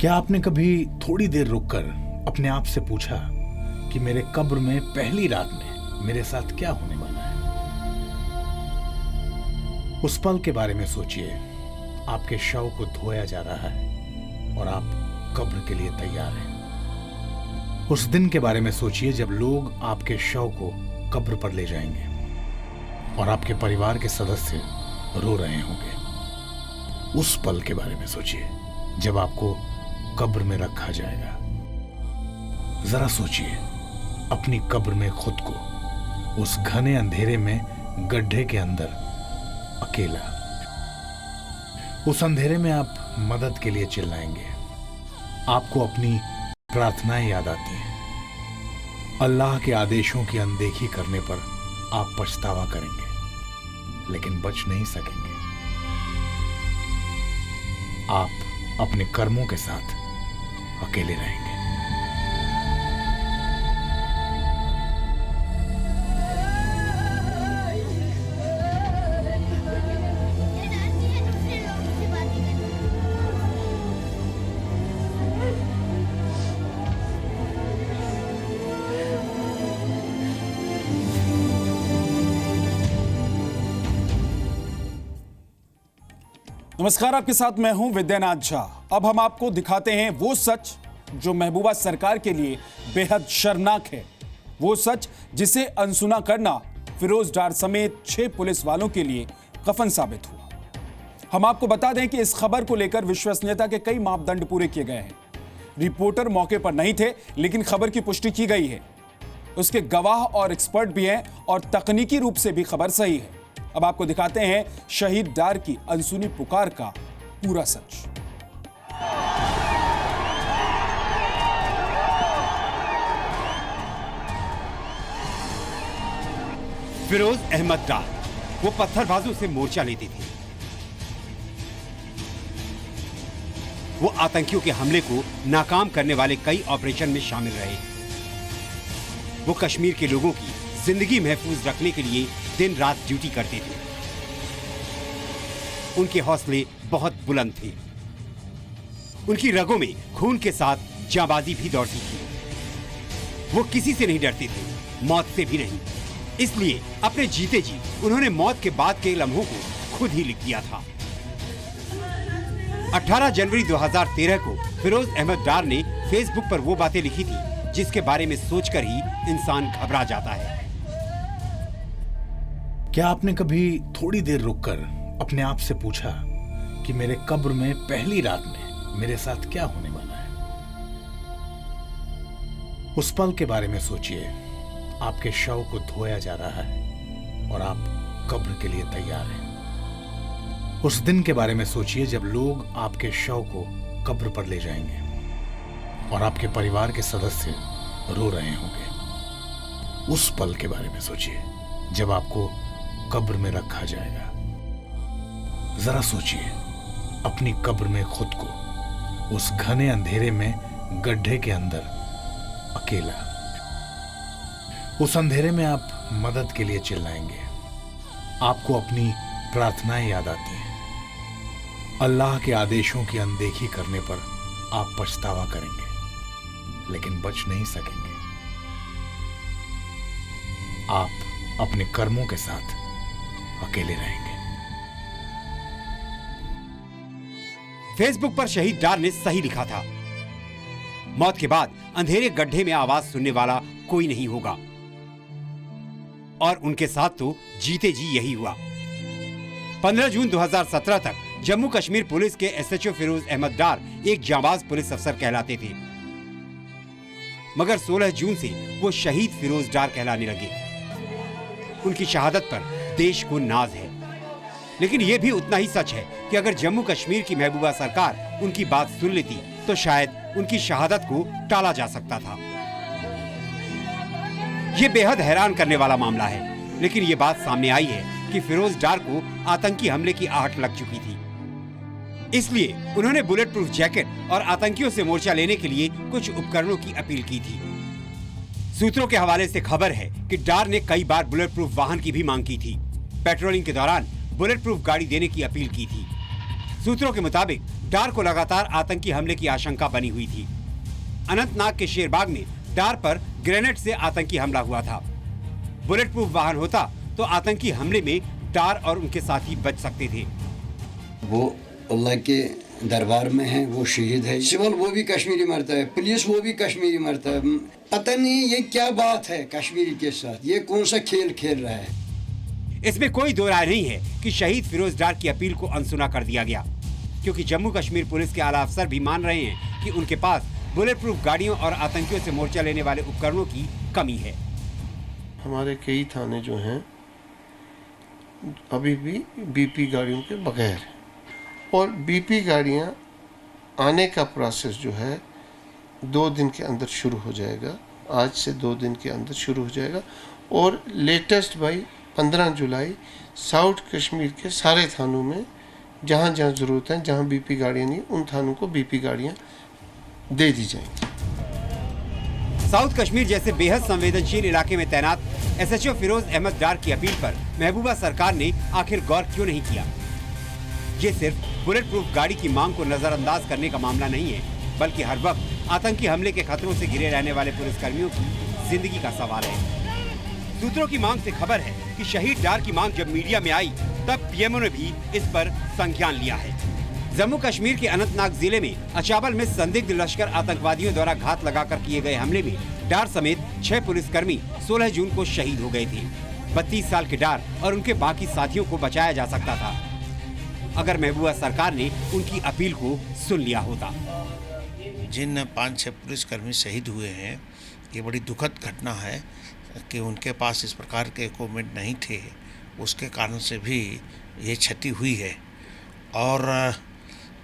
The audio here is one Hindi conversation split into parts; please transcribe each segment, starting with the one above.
क्या आपने कभी थोड़ी देर रुककर अपने आप से पूछा कि मेरे कब्र में पहली रात में मेरे साथ क्या होने वाला है? उस पल के बारे में सोचिए। आपके शव को धोया जा रहा है और आप कब्र के लिए तैयार हैं। उस दिन के बारे में सोचिए जब लोग आपके शव को कब्र पर ले जाएंगे और आपके परिवार के सदस्य रो रहे होंगे। उस पल के बारे में सोचिए जब आपको कब्र में रखा जाएगा। जरा सोचिए अपनी कब्र में खुद को, उस घने अंधेरे में गड्ढे के अंदर अकेला। उस अंधेरे में आप मदद के लिए चिल्लाएंगे। आपको अपनी प्रार्थनाएं याद आती हैं। अल्लाह के आदेशों की अनदेखी करने पर आप पछतावा करेंगे, लेकिन बच नहीं सकेंगे। आप अपने कर्मों के साथ अकेले रहेंगे। नमस्कार, आपके साथ मैं हूं विद्यानाथ झा। अब हम आपको दिखाते हैं वो सच जो महबूबा सरकार के लिए बेहद शर्मनाक है। वो सच जिसे अनसुना करना फिरोज डार समेत 6 पुलिस वालों के लिए कफन साबित हुआ। हम आपको बता दें कि इस खबर को लेकर विश्वसनीयता के कई मापदंड पूरे किए गए हैं। रिपोर्टर मौके पर नहीं थे, लेकिन खबर की पुष्टि की गई है। उसके गवाह और एक्सपर्ट भी हैं और तकनीकी रूप से भी खबर सही है। अब आपको दिखाते हैं शहीद डार की अनसुनी पुकार का पूरा सच। फिरोज अहमद डार वो पत्थरबाजों से मोर्चा लेते थे। वो आतंकियों के हमले को नाकाम करने वाले कई ऑपरेशन में शामिल रहे। वो कश्मीर के लोगों की जिंदगी महफूज रखने के लिए दिन रात ड्यूटी करते थे। उनके हौसले बहुत बुलंद थे। उनकी रगों में खून के साथ जांबाजी भी दौड़ती थी। वो किसी से नहीं डरते थे, मौत से भी नहीं। इसलिए अपने जीते जी उन्होंने मौत के बाद के लम्हों को खुद ही लिख दिया था। 18 जनवरी 2013 को फिरोज अहमद डार ने फेसबुक पर वो बातें लिखी थी जिसके बारे में सोचकर ही इंसान घबरा जाता है। क्या आपने कभी थोड़ी देर रुककर अपने आप से पूछा कि मेरे कब्र में पहली रात में मेरे साथ क्या होने वाला है? उस पल के बारे में सोचिए। आपके शव को धोया जा रहा है और आप कब्र के लिए तैयार हैं। उस दिन के बारे में सोचिए जब लोग आपके शव को कब्र पर ले जाएंगे और आपके परिवार के सदस्य रो रहे होंगे। उस पल के बारे में सोचिए जब आपको कब्र में रखा जाएगा। जरा सोचिए अपनी कब्र में खुद को, उस घने अंधेरे में गड्ढे के अंदर अकेला। उस अंधेरे में आप मदद के लिए चिल्लाएंगे। आपको अपनी प्रार्थनाएं याद आती हैं। अल्लाह के आदेशों की अनदेखी करने पर आप पछतावा करेंगे, लेकिन बच नहीं सकेंगे। आप अपने कर्मों के साथ अकेले रहेंगे। फेसबुक पर शहीद डार ने सही लिखा था। मौत के बाद अंधेरे गड्ढे में आवाज सुनने वाला कोई नहीं होगा। और उनके साथ तो जीते जी यही हुआ। 15 जून 2017 तक जम्मू कश्मीर पुलिस के एसएचओ फिरोज अहमद डार एक जांबाज पुलिस अफसर कहलाते थे। मगर 16 जून से वो शहीद फिरोज डार कहलाने लगे। उनकी शहादत पर देश को नाज है। लेकिन यह भी उतना ही सच है कि अगर जम्मू कश्मीर की महबूबा सरकार उनकी बात सुन लेती तो शायद उनकी शहादत को टाला जा सकता था। यह बेहद हैरान करने वाला मामला है, लेकिन यह बात सामने आई है कि फिरोज डार को आतंकी हमले की आहट लग चुकी थी। इसलिए उन्होंने बुलेट प्रूफ जैकेट और आतंकियों से मोर्चा लेने के लिए कुछ उपकरणों की अपील की थी। सूत्रों के हवाले से खबर है कि डार ने कई बार बुलेट प्रूफ वाहन की भी मांग की थी। पेट्रोलिंग के दौरान बुलेट प्रूफ गाड़ी देने की अपील की थी। सूत्रों के मुताबिक डार को लगातार आतंकी हमले की आशंका बनी हुई थी। अनंतनाग के शेरबाग में डार पर ग्रेनेड से आतंकी हमला हुआ था। बुलेट प्रूफ वाहन होता तो आतंकी हमले में डार और उनके साथी बच सकते थे। वो अल्लाह के दरबार में है, वो शहीद है। सिविल वो भी कश्मीरी मरता है, पुलिस वो भी कश्मीरी मरता है। पता नहीं ये क्या बात है कश्मीरी के साथ, ये कौन सा खेल खेल रहा है। इसमें कोई दो राय नहीं है कि शहीद फिरोज डार की अपील को अनसुना कर दिया गया, क्योंकि जम्मू कश्मीर पुलिस के आला अफसर भी मान रहे हैं कि उनके पास बुलेट प्रूफ गाड़ियों और आतंकियों से मोर्चा लेने वाले उपकरणों की कमी है। हमारे कई थाने जो हैं अभी भी बीपी गाड़ियों के बगैर हैं, और बीपी गाड़ियां आने का प्रोसेस जो है 2 दिन के अंदर शुरू हो जाएगा। आज से 2 दिन के अंदर शुरू हो जाएगा, और latest by 15 July south Kashmir के सारे थानों में जहां जहां ज़रूरत है, जहां बीपी गाड़ियां नहीं, उन थानों को बीपी गाड़ियां दे दी जाएंगी। साउथ कश्मीर जैसे बेहद संवेदनशील इलाके में तैनात एसएचओ फिरोज अहमद डार की अपील पर महबूबा सरकार ने आखिर गौर क्यों नहीं किया। ये सिर्फ बुलेट प्रूफ गाड़ी की मांग को नजरअंदाज करने का मामला नहीं है, बल्कि हर वक्त आतंकी हमले के खतरों से घिरे रहने वाले पुलिसकर्मियों की जिंदगी का सवाल है। सूत्रों की मांग से खबर है कि शहीद डार की मांग जब मीडिया में आई तब पीएमओ ने भी इस पर संज्ञान लिया है। जम्मू कश्मीर के अनंतनाग जिले में अचाबल में संदिग्ध लश्कर आतंकवादियों द्वारा घात लगाकर किए गए हमले में डार समेत 6 पुलिसकर्मी 16 जून को शहीद हो गए थे। 32 साल के डार और उनके बाकी साथियों को बचाया जा सकता था अगर महबूबा सरकार ने उनकी अपील को सुन लिया होता। जिन 5-6 पुलिसकर्मी शहीद हुए हैं, ये बड़ी दुखद घटना है कि उनके पास इस प्रकार के इक्विपमेंट नहीं थे, उसके कारण से भी ये क्षति हुई है। और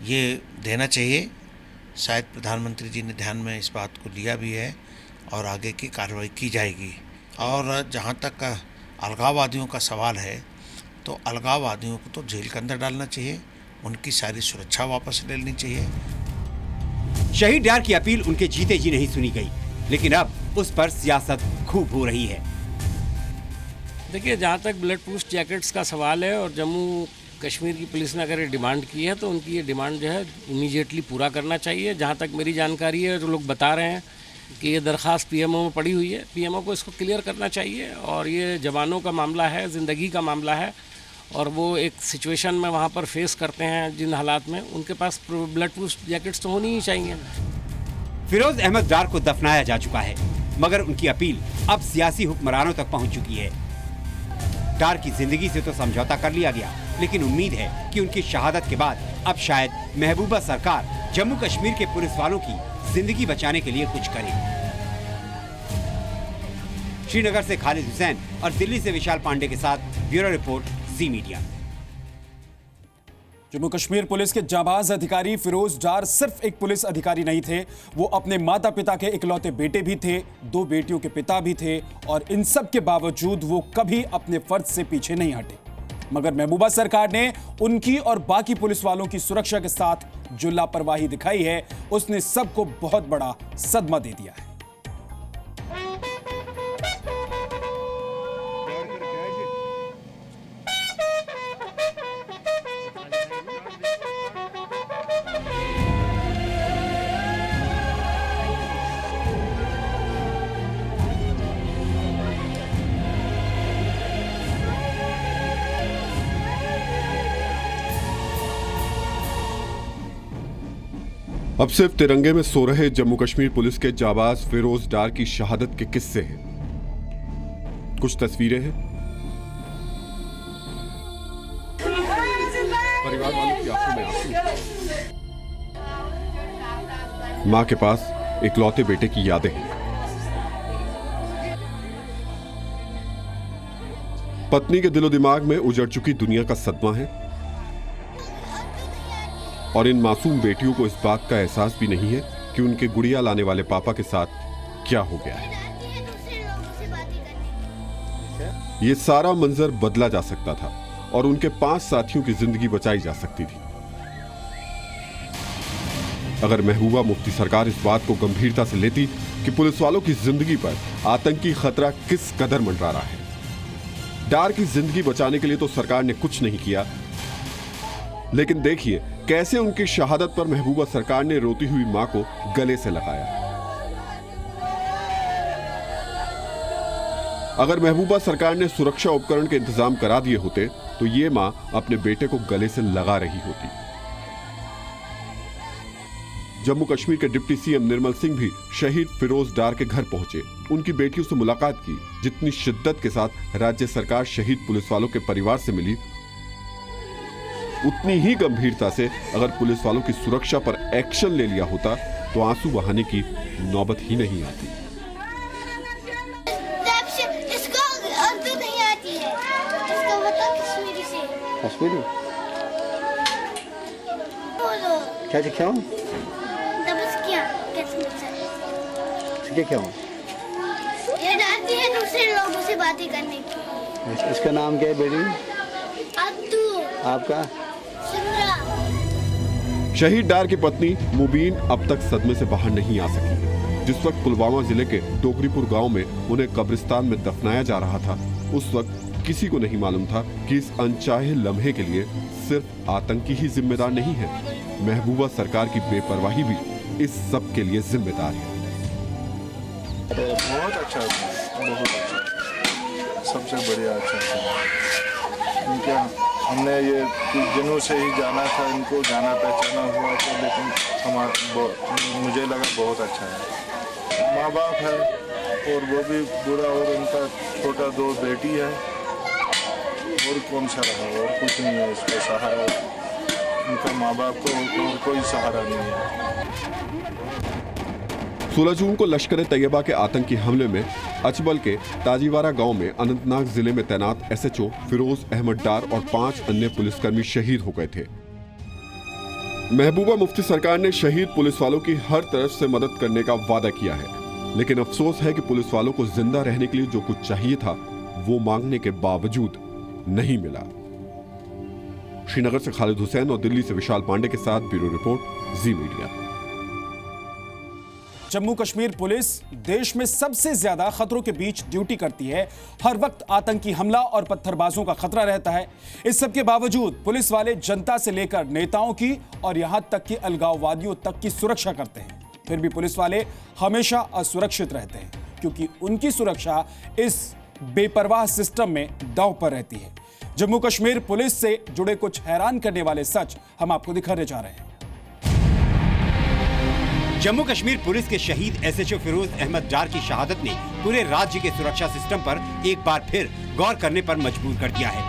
ये देना चाहिए, शायद प्रधानमंत्री जी ने ध्यान में इस बात को लिया भी है और आगे की कार्रवाई की जाएगी। और जहाँ तक अलगाववादियों का सवाल है, तो अलगाववादियों को तो जेल के अंदर डालना चाहिए, उनकी सारी सुरक्षा वापस ले लेनी चाहिए। शहीद डार की अपील उनके जीते जी नहीं सुनी गई, लेकिन अब उस पर सियासत खूब हो रही है। देखिए, जहाँ तक बुलेट प्रूफ जैकेट्स का सवाल है और जम्मू कश्मीर की पुलिस ने अगर ये डिमांड की है तो उनकी ये डिमांड जो है इमीडिएटली पूरा करना चाहिए। जहाँ तक मेरी जानकारी है, जो लोग बता रहे हैं कि ये दरख्वास्त पीएमओ में पड़ी हुई है, पीएमओ को इसको क्लियर करना चाहिए। और ये जवानों का मामला है, ज़िंदगी का मामला है, और वो एक सिचुएशन में वहाँ पर फेस करते हैं जिन हालात में, उनके पास बुलेट प्रूफ जैकेट्स तो होनी ही चाहिए। फिरोज अहमद डार को दफनाया जा चुका है, मगर उनकी अपील अब सियासी हुक्मरानों तक पहुंच चुकी है। डार की जिंदगी से तो समझौता कर लिया गया, लेकिन उम्मीद है कि उनकी शहादत के बाद अब शायद महबूबा सरकार जम्मू कश्मीर के पुलिस वालों की जिंदगी बचाने के लिए कुछ करे। श्रीनगर से खालिद हुसैन और दिल्ली से विशाल पांडे के साथ ब्यूरो रिपोर्ट, जी मीडिया। जम्मू कश्मीर पुलिस के जाबाज अधिकारी फिरोज डार सिर्फ एक पुलिस अधिकारी नहीं थे, वो अपने माता पिता के इकलौते बेटे भी थे, 2 बेटियों के पिता भी थे, और इन सब के बावजूद वो कभी अपने फर्ज से पीछे नहीं हटे। मगर महबूबा सरकार ने उनकी और बाकी पुलिस वालों की सुरक्षा के साथ जो लापरवाही दिखाई है, उसने सबको बहुत बड़ा सदमा दे दिया है। अब सिर्फ तिरंगे में सो रहे जम्मू कश्मीर पुलिस के जाबाज फिरोज डार की शहादत के किस्से हैं। कुछ तस्वीरें हैं। परिवार वालों की आंखों में आंसू। मां के पास इकलौते बेटे की यादें हैं। पत्नी के दिलो दिमाग में उजड़ चुकी दुनिया का सदमा है, और इन मासूम बेटियों को इस बात का एहसास भी नहीं है कि उनके गुड़िया लाने वाले पापा के साथ क्या हो गया है। ये सारा मंजर बदला जा सकता था और उनके 5 साथियों की जिंदगी बचाई जा सकती थी अगर महबूबा मुफ्ती सरकार इस बात को गंभीरता से लेती कि पुलिस वालों की जिंदगी पर आतंकी खतरा किस कदर मंडरा रहा है। डार की जिंदगी बचाने के लिए तो सरकार ने कुछ नहीं किया, लेकिन देखिए कैसे उनकी शहादत पर महबूबा सरकार ने रोती हुई मां को गले से लगाया। अगर महबूबा सरकार ने सुरक्षा उपकरण के इंतजाम करा दिए होते तो ये मां अपने बेटे को गले से लगा रही होती। जम्मू कश्मीर के डिप्टी सीएम निर्मल सिंह भी शहीद फिरोज डार के घर पहुंचे, उनकी बेटियों से मुलाकात की। जितनी शिद्दत के साथ राज्य सरकार शहीद पुलिस वालों के परिवार से मिली, उतनी ही गंभीरता से अगर पुलिस वालों की सुरक्षा पर एक्शन ले लिया होता तो आंसू बहाने की नौबत ही नहीं आती। इसको उर्दू नहीं आती है, इसको बताओ कश्मीरी से। कश्मीरी बोलो क्या क्या क्या ये डालती है दूसरे लोगों से बातें करने की। इसका नाम क्या है बेटी? अब्दू। आपका? सिमरा। शहीद डार की पत्नी मुबीन अब तक सदमे से बाहर नहीं आ सकी। जिस वक्त पुलवामा जिले के डोगरीपुर गांव में उन्हें कब्रिस्तान में दफनाया जा रहा था, उस वक्त किसी को नहीं मालूम था कि इस अनचाहे लम्हे के लिए सिर्फ आतंकी ही जिम्मेदार नहीं है, महबूबा सरकार की बेपरवाही भी इस सब के लिए जिम्मेदार है। बहुत अच्छा था, बहुत अच्छा, सबसे बढ़िया अच्छा था। क्योंकि हमने ये दिनों से ही जाना था, इनको जाना पहचाना हुआ था, लेकिन मुझे लगा बहुत अच्छा है। माँ बाप है और वो भी बुरा, और उनका छोटा 2 बेटी है, और कौन सा रहा, और कुछ नहीं है इसका सहारा। उनका माँ बाप को और कोई सहारा नहीं है। 16 जून को लश्कर तैयबा के आतंकी हमले में अचबल के ताजीवारा गांव में अनंतनाग जिले में तैनात एसएचओ फिरोज अहमद डार और 5 अन्य पुलिसकर्मी शहीद हो गए थे। महबूबा मुफ्ती सरकार ने शहीद पुलिस वालों की हर तरफ से मदद करने का वादा किया है, लेकिन अफसोस है कि पुलिस वालों को जिंदा रहने के लिए जो कुछ चाहिए था वो मांगने के बावजूद नहीं मिला। श्रीनगर से खालिद हुसैन और दिल्ली से विशाल पांडे के साथ ब्यूरो रिपोर्ट, जी मीडिया। जम्मू कश्मीर पुलिस देश में सबसे ज्यादा खतरों के बीच ड्यूटी करती है। हर वक्त आतंकी हमला और पत्थरबाजों का खतरा रहता है। इस सब के बावजूद पुलिस वाले जनता से लेकर नेताओं की और यहां तक कि अलगाववादियों तक की सुरक्षा करते हैं। फिर भी पुलिस वाले हमेशा असुरक्षित रहते हैं, क्योंकि उनकी सुरक्षा इस बेपरवाह सिस्टम में दांव पर रहती है। जम्मू कश्मीर पुलिस से जुड़े कुछ हैरान करने वाले सच हम आपको दिखाने जा रहे हैं। जम्मू कश्मीर पुलिस के शहीद एसएचओ फिरोज अहमद डार की शहादत ने पूरे राज्य के सुरक्षा सिस्टम पर एक बार फिर गौर करने पर मजबूर कर दिया है,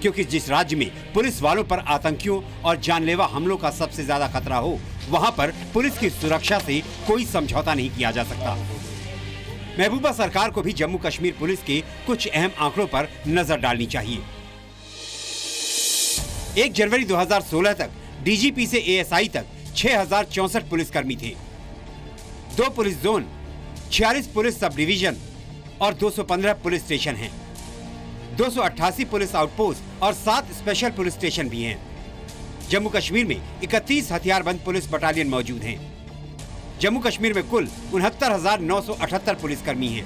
क्योंकि जिस राज्य में पुलिस वालों पर आतंकियों और जानलेवा हमलों का सबसे ज्यादा खतरा हो, वहां पर पुलिस की सुरक्षा से कोई समझौता नहीं किया जा सकता। महबूबा सरकार को भी जम्मू कश्मीर पुलिस के कुछ अहम आंकड़ों पर नजर डालनी चाहिए। 1 जनवरी 2016 तक डीजीपी से एएसआई तक 6064 पुलिसकर्मी थे। 2 police zone, 46 police sub division और 215 पुलिस स्टेशन हैं। 288 पुलिस आउटपोस्ट और 7 स्पेशल पुलिस स्टेशन भी हैं। जम्मू कश्मीर में 31 हथियारबंद पुलिस बटालियन मौजूद हैं। जम्मू कश्मीर में कुल 69,978 पुलिसकर्मी हैं।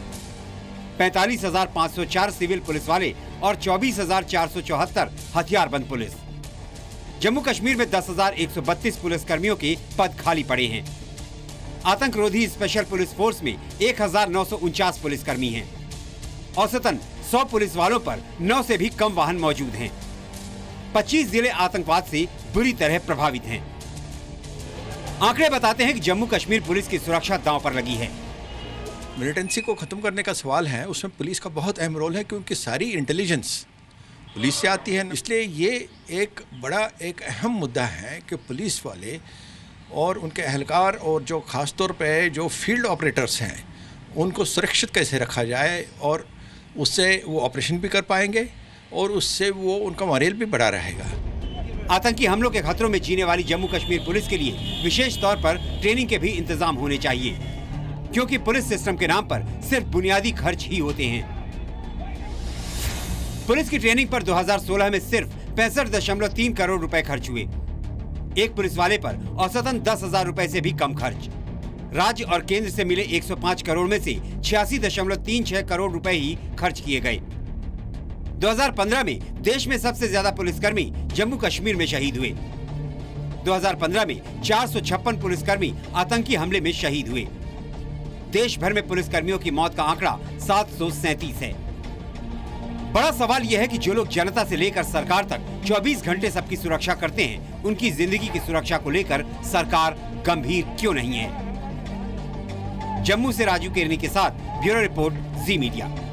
45,504 सिविल पुलिस वाले और 24,474 हथियारबंद पुलिस। जम्मू कश्मीर में 10,132 पुलिसकर्मियों के पद खाली पड़े हैं। आतंकरोधी स्पेशल पुलिस फोर्स में 1,949 पुलिसकर्मी हैं। औसतन 100 पुलिस वालों पर 9 से भी कम वाहन मौजूद हैं। 25 जिले आतंकवाद से बुरी तरह प्रभावित हैं। आंकड़े बताते हैं कि जम्मू कश्मीर पुलिस की सुरक्षा दांव पर लगी है। मिलिटेंसी को ख़त्म करने का सवाल है, उसमें पुलिस का बहुत अहम रोल है, क्योंकि सारी इंटेलिजेंस पुलिस से आती है। इसलिए ये एक अहम मुद्दा है कि पुलिस वाले और उनके अहलकार और जो ख़ास तौर पे जो फील्ड ऑपरेटर्स हैं उनको सुरक्षित कैसे रखा जाए, और उससे वो ऑपरेशन भी कर पाएंगे और उससे वो उनका मॉरल भी बढ़ा रहेगा। आतंकी हमलों के खतरों में जीने वाली जम्मू कश्मीर पुलिस के लिए विशेष तौर पर ट्रेनिंग के भी इंतजाम होने चाहिए, क्योंकि पुलिस सिस्टम के नाम पर सिर्फ बुनियादी खर्च ही होते हैं। पुलिस की ट्रेनिंग पर 2016 में सिर्फ 65.3 करोड़ रुपए खर्च हुए। एक पुलिस वाले पर औसतन 10,000 रुपए से भी कम खर्च। राज्य और केंद्र से मिले 105 करोड़ में से 86.36 करोड़ रुपए ही खर्च किए गए। 2015 में देश में सबसे ज्यादा पुलिसकर्मी जम्मू कश्मीर में शहीद हुए। 2015 में 456 पुलिसकर्मी आतंकी हमले में शहीद हुए। देश भर में पुलिसकर्मियों की मौत का आंकड़ा 737 है। बड़ा सवाल यह है कि जो लोग जनता से लेकर सरकार तक 24 घंटे सबकी सुरक्षा करते हैं, उनकी जिंदगी की सुरक्षा को लेकर सरकार गंभीर क्यों नहीं है। जम्मू से राजू केरनी के साथ ब्यूरो रिपोर्ट, जी मीडिया।